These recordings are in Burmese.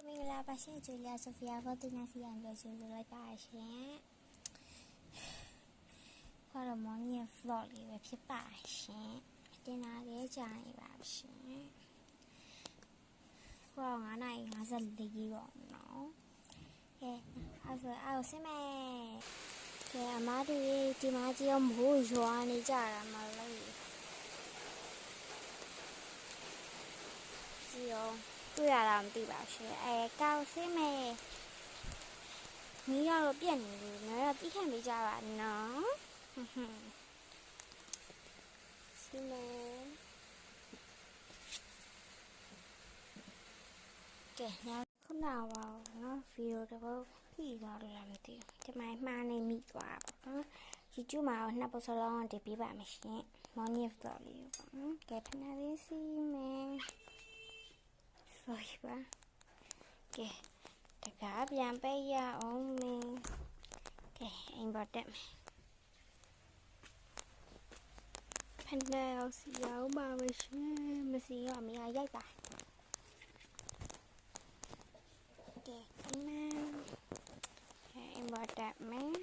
မင်္ဂလာပါရှင်ဂျူလီယာဆိုဖီယာဘော်တီနာစီယန်ပြောဆိုလိုက်ပါရှင်ခေါ်တော့မော်နီရဲ့ vlog လေးပဲဖြစ်ပါရှင်တင်လာလေးကြာနေပါရှင်ခေါ်9:54ပေါ့နော်ကဲအဲ့ဆိုအောက်ဆင်းမယ်ကဲအမားတို့ဒီမှာကြီးရောမိုးရွာနေကြတာမလို့ကြီးရောတွေ့ရတာမသိပါရှင်ကောက်ဆင်းမယ်မီးတော့ပြက်နေလို့ငါတော့တိခံပေးကြပါနော်ဆင်းမယ်ကဲညခုနကပါနော်ဗီဒီယိုတစ်ပုဒ်ပြီးသွားလို့လားမသိဘူးဒီမှာမှားနေမိသွားပါနော် YouTube မှာနှစ်ပုဒ်စလုံးတင်ပေးပါမယ်ရှင်မော်နီဗလော့လေးပေါ့နော်ကဲဖနာလေးစီမယ်sorry ပါကဲတကားပြန်ပေးရအောင်မင်းကဲအိမ်ပေါ်တက်မယ်ဖနာအောင်စီအောင်ပါမရှင်မစီရောမရရိုက်ပါကဲအိမ်ပေါ်တက်မယ်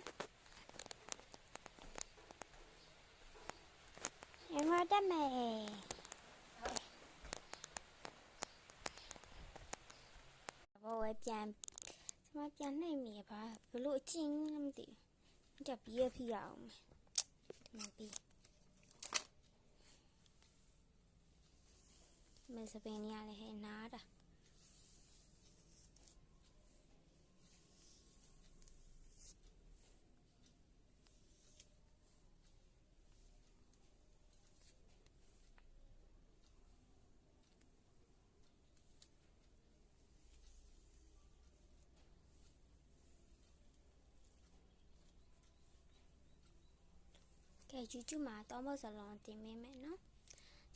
အိမ်ပေါ်တက်မယ်ဘောဝဲပြန်ကျမပြန်နှိမ့်မိရပါဘလို့အချင်းလည်းမသိဘူးကြပြီးရဖြစ်ရအောင်မယ်ပြီးမစပင်းရလေဟဲ့နားတာကဲ YouTube မှာတော့မစလုံးတင်ပေးမယ်နော်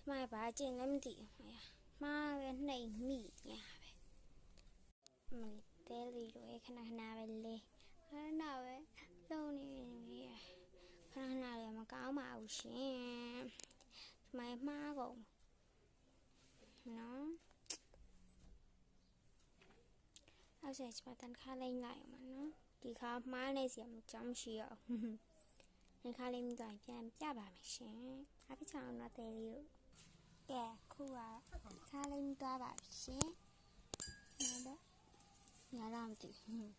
ကျမဘာကျင်လည်းမသိဘူးမှားပဲနှိမ့်မိညာပဲမတဲလီတို့ခဏခဏပဲလေခဏပဲလုံနေနေခဏခဏလည်းမကောင်းပါဘူးရှင်ကျမမှားကုန်နော်အဲ့ဒါကျမတန်ခါလိမ့်လိုက်အောင်နော်ဒီခါမှားနေစီမကြောင်းရှိအောင်ဒီခါလေးမြင်တော့ပြန်ပြပါမယ်ရှင်အားပြချောင်းတော့တဲလီတို့ကဲခုကခါလေးသွားပါရှင်ညာတော့မသိဘူး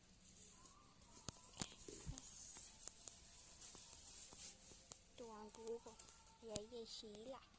တူအောင်ကူကိုရေးရေးရှိလား